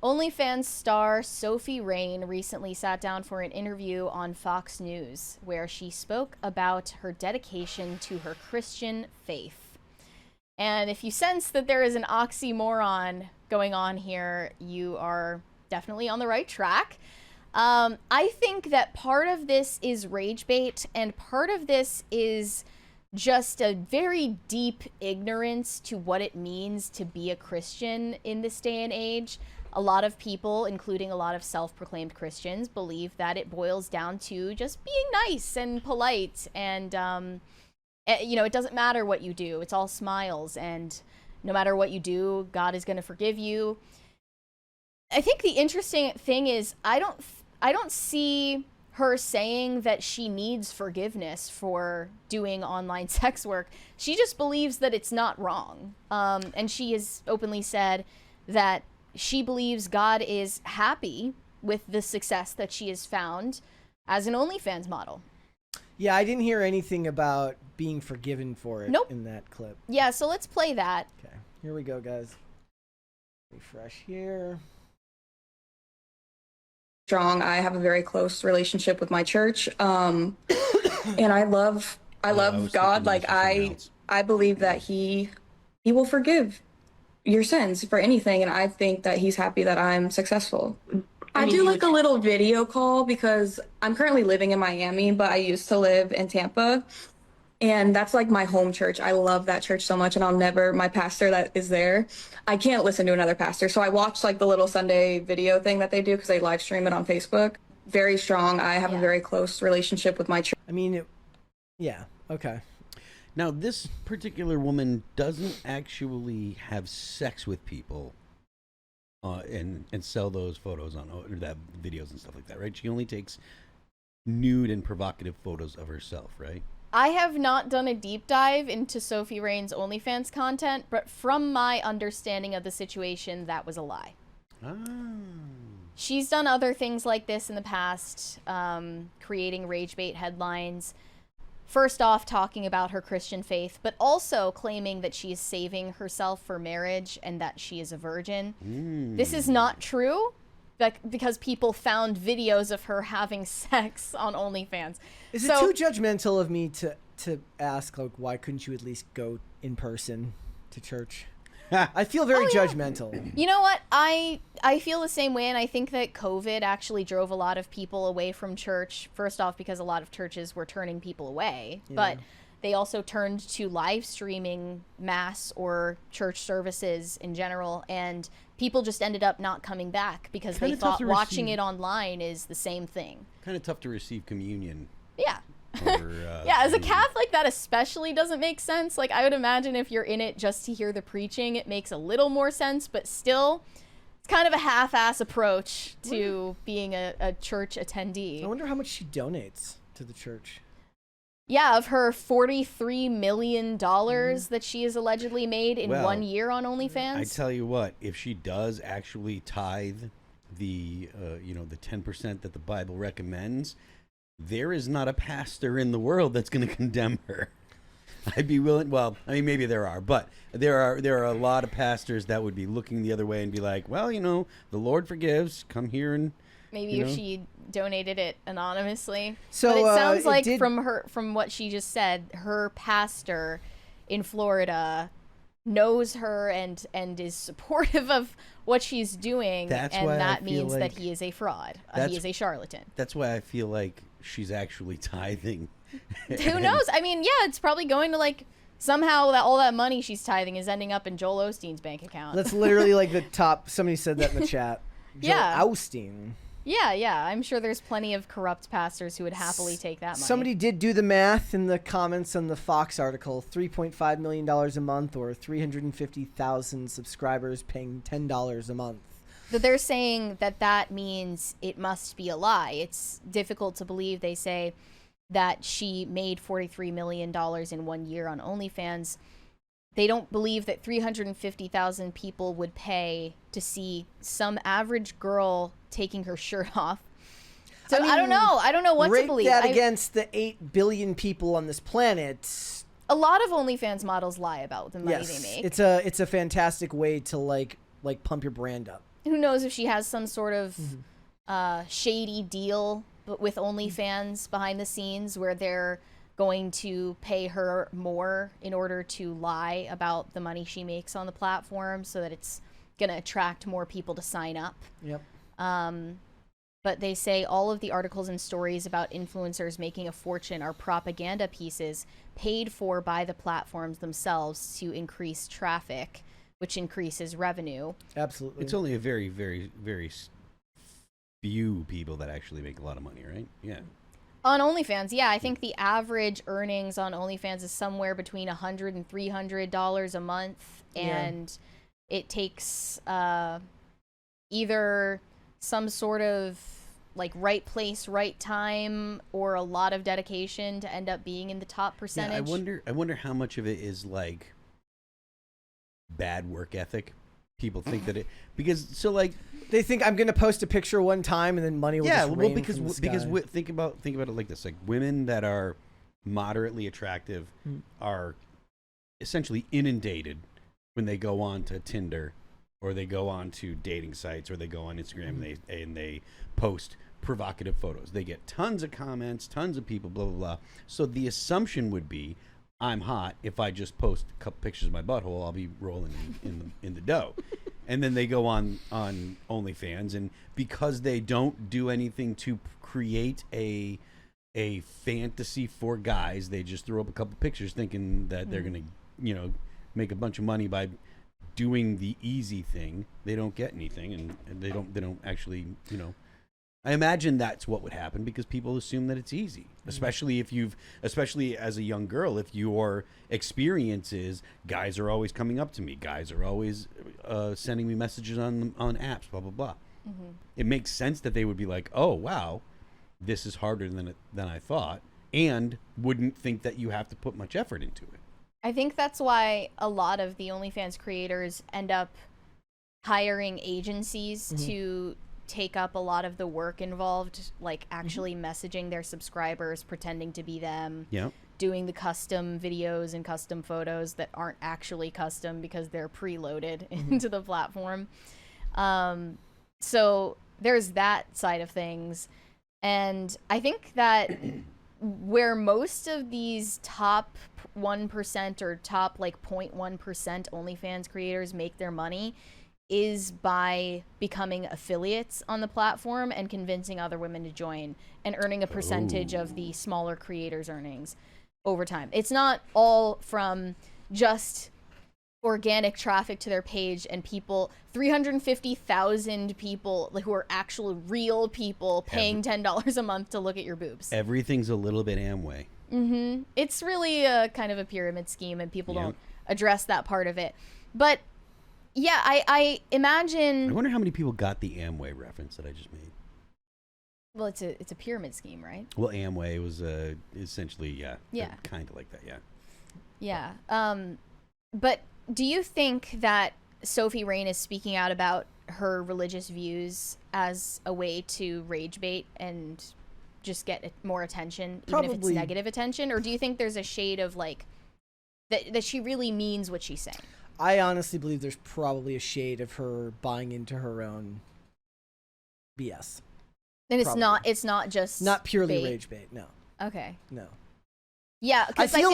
OnlyFans star Sophie Rain recently sat down for an interview on Fox News where she spoke about her dedication to her Christian faith. And if you sense that there is an oxymoron going on here, you are definitely on the right track. I think that part of this is Ragebait, and part of this is just a very deep ignorance to what it means to be a Christian in this day and age. A lot of people, including a lot of self-proclaimed Christians, believe that it boils down to just being nice and polite, and you know, it doesn't matter what you do. It's all smiles, and no matter what you do, God is going to forgive you. I think the interesting thing is I don't see her saying that she needs forgiveness for doing online sex work. She just believes that it's not wrong. And she has openly said that she believes God is happy with the success that she has found as an OnlyFans model. Yeah, I didn't hear anything about being forgiven for it in that clip. Yeah, so let's play that. Okay, here we go, guys. Refresh here. Strong. I have a very close relationship with my church, and I love God. Like I believe that He will forgive your sins for anything, and I think that He's happy that I'm successful. I do like a little video call because I'm currently living in Miami, but I used to live in Tampa, and that's like my home church. I love that church so much, and my pastor that is there, I can't listen to another pastor. So I watch like the little Sunday video thing that they do because they live stream it on Facebook. Very strong. I have a very close relationship with my church. I mean, yeah, okay. Now, this particular woman doesn't actually have sex with people and sell those photos or that videos and stuff like that, right? She only takes nude and provocative photos of herself, right? I have not done a deep dive into Sophie Rain's OnlyFans content, but from my understanding of the situation, that was a lie. Ah. She's done other things like this in the past, creating Ragebait headlines. First off, talking about her Christian faith, but also claiming that she is saving herself for marriage and that she is a virgin. This is not true, because people found videos of her having sex on OnlyFans. Is it too judgmental of me to ask, like, why couldn't you at least go in person to church? I feel very judgmental. You know what? I feel the same way, and I think that COVID actually drove a lot of people away from church. First off, because a lot of churches were turning people away, but they also turned to live streaming mass or church services in general, and people just ended up not coming back because they thought watching it online is the same thing. Kind of tough to receive communion. Yeah. Yeah, as a Catholic, that especially doesn't make sense. Like, I would imagine if you're in it just to hear the preaching, it makes a little more sense, but still, it's kind of a half-ass approach to being a church attendee. I wonder how much she donates to the church. Yeah, of her $43 million that she has allegedly made in 1 year on OnlyFans. I tell you what, if she does actually tithe the 10% that the Bible recommends, there is not a pastor in the world that's going to condemn her. I'd be willing. Well, I mean, maybe there are, but there are a lot of pastors that would be looking the other way and be like, well, the Lord forgives. Come here and maybe if she donated it anonymously. So but it sounds like from what she just said, her pastor in Florida knows her and is supportive of what she's doing, that means that he is a fraud. He is a charlatan. That's why I feel like she's actually tithing. Who knows? I mean, yeah, it's probably going to, like, somehow all that money she's tithing is ending up in Joel Osteen's bank account. That's literally like the top. Somebody said that in the chat. Yeah. Joel Osteen. Yeah. I'm sure there's plenty of corrupt pastors who would happily take that money. Somebody did do the math in the comments on the Fox article. $3.5 million a month, or 350,000 subscribers paying $10 a month. But they're saying that means it must be a lie. It's difficult to believe, they say, that she made $43 million in 1 year on OnlyFans. They don't believe that 350,000 people would pay to see some average girl taking her shirt off. So I don't know. I don't know what to believe. Rate that against the 8 billion people on this planet. A lot of OnlyFans models lie about the money they make. It's a fantastic way to like pump your brand up. who knows if she has some sort of shady deal with OnlyFans behind the scenes where they're going to pay her more in order to lie about the money she makes on the platform so that it's going to attract more people to sign up. Yep. But they say all of the articles and stories about influencers making a fortune are propaganda pieces paid for by the platforms themselves to increase traffic, which increases revenue. Absolutely. It's only a very, very, very few people that actually make a lot of money, right? Yeah. On OnlyFans, yeah, I think the average earnings on OnlyFans is somewhere between $100 and $300 a month, and it takes either some sort of like right place, right time, or a lot of dedication to end up being in the top percentage. Yeah, I wonder how much of it is like bad work ethic. People think that because they think I'm going to post a picture one time and then money will just rain from the sky. Think about it like this: like women that are moderately attractive are essentially inundated when they go on to Tinder or they go on to dating sites or they go on Instagram and they post provocative photos. They get tons of comments, tons of people, blah blah blah. So the assumption would be, I'm hot. If I just post a couple pictures of my butthole, I'll be rolling in the dough. And then they go on OnlyFans, and because they don't do anything to create a fantasy for guys, they just throw up a couple pictures, thinking that they're gonna, make a bunch of money by doing the easy thing. They don't get anything, and they don't actually, I imagine that's what would happen because people assume that it's easy, especially as a young girl, if your experience is guys are always coming up to me, guys are always sending me messages on apps, blah, blah, blah. Mm-hmm. It makes sense that they would be like, oh, wow, this is harder than I thought, and wouldn't think that you have to put much effort into it. I think that's why a lot of the OnlyFans creators end up hiring agencies to take up a lot of the work involved, like actually messaging their subscribers, pretending to be them, doing the custom videos and custom photos that aren't actually custom because they're preloaded into the platform. So there's that side of things. And I think that where most of these top 1% or top like 0.1% OnlyFans creators make their money is by becoming affiliates on the platform and convincing other women to join and earning a percentage of the smaller creators' earnings over time. It's not all from just organic traffic to their page and people, 350,000 people who are actual real people paying $10 a month to look at your boobs. Everything's a little bit Amway. It's really a kind of a pyramid scheme, and people don't address that part of it. But yeah, I imagine. I wonder how many people got the Amway reference that I just made. Well, it's a pyramid scheme, right? Well, Amway was essentially kind of like that, yeah. But do you think that Sophie Rain is speaking out about her religious views as a way to rage bait and just get more attention, even if it's negative attention, or do you think there's a shade of like that she really means what she's saying? I honestly believe there's probably a shade of her buying into her own BS. And it's not just not purely bait. Rage bait. No. Okay. No. Yeah, I feel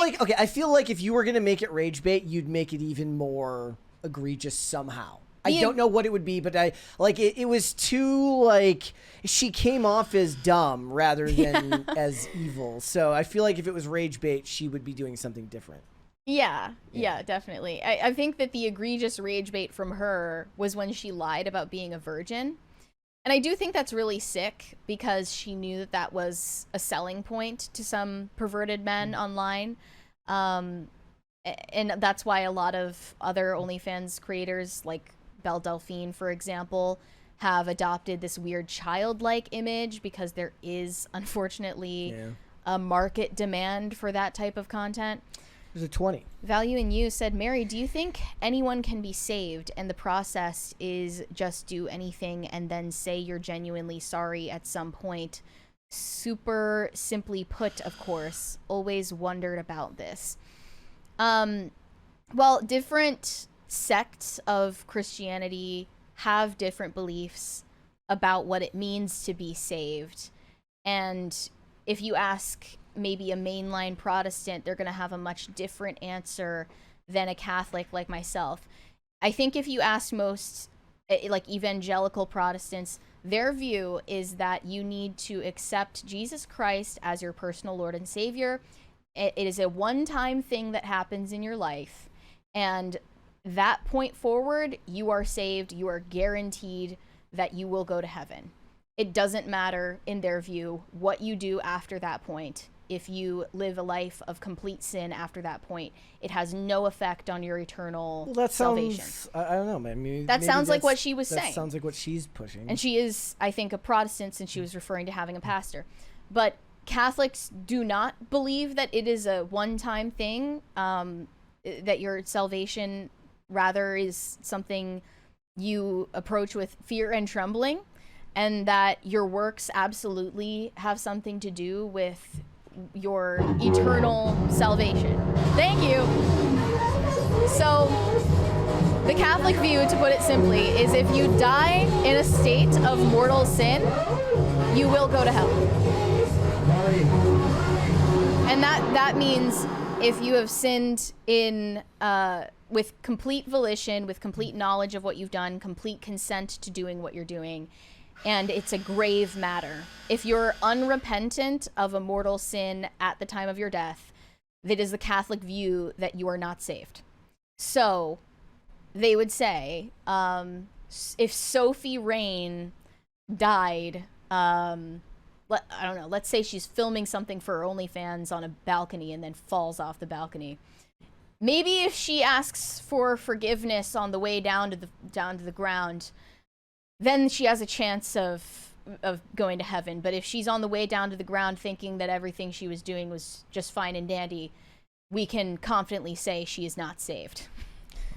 like if you were gonna make it rage bait, you'd make it even more egregious somehow. I don't know what it would be, but it was too like she came off as dumb rather than as evil. So I feel like if it was rage bait, she would be doing something different. Yeah, definitely. I think that the egregious rage bait from her was when she lied about being a virgin. And I do think that's really sick because she knew that was a selling point to some perverted men online. And that's why a lot of other OnlyFans creators, like Belle Delphine, for example, have adopted this weird childlike image because there is, unfortunately, a market demand for that type of content. There's a 20. Value in You said, Mary, do you think anyone can be saved and the process is just do anything and then say you're genuinely sorry at some point? Super simply put, of course. Always wondered about this. Well, different sects of Christianity have different beliefs about what it means to be saved. And if you ask maybe a mainline Protestant, they're going to have a much different answer than a Catholic like myself. I think if you ask most like evangelical Protestants, their view is that you need to accept Jesus Christ as your personal Lord and Savior. It is a one-time thing that happens in your life, and that point forward, you are saved. You are guaranteed that you will go to heaven. It doesn't matter, in their view, what you do after that point. If you live a life of complete sin after that point, it has no effect on your eternal salvation. I don't know, man. Maybe sounds like what she was saying. That sounds like what she's pushing. And she is, I think, a Protestant, since she was referring to having a pastor. But Catholics do not believe that it is a one-time thing, that your salvation rather is something you approach with fear and trembling, and that your works absolutely have something to do with your eternal salvation. Thank you. So the Catholic view, to put it simply, is if you die in a state of mortal sin, you will go to hell. And that means if you have sinned in with complete volition, with complete knowledge of what you've done, complete consent to doing what you're doing, and it's a grave matter. If you're unrepentant of a mortal sin at the time of your death, that is the Catholic view that you are not saved. So they would say, if Sophie Rain died, I don't know, let's say she's filming something for her OnlyFans on a balcony and then falls off the balcony. Maybe if she asks for forgiveness on the way down to the ground, then she has a chance of going to heaven. But if she's on the way down to the ground thinking that everything she was doing was just fine and dandy, we can confidently say she is not saved.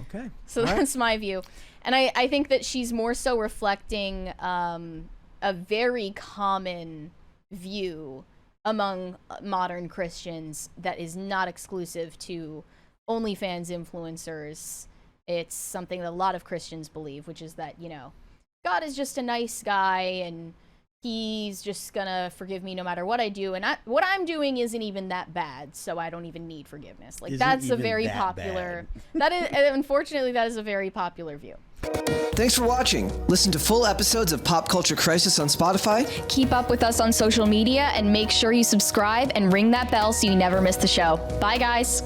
Okay. So that's my view. And I think that she's more so reflecting a very common view among modern Christians that is not exclusive to OnlyFans influencers. It's something that a lot of Christians believe, which is that, God is just a nice guy and he's just gonna forgive me no matter what I do, and what I'm doing isn't even that bad, so I don't even need forgiveness. Like, that's a very popular that is, unfortunately, that is a very popular view. Thanks for watching. Listen to full episodes of Pop Culture Crisis on Spotify. Keep up with us on social media and make sure you subscribe and ring that bell so you never miss the show. Bye, guys.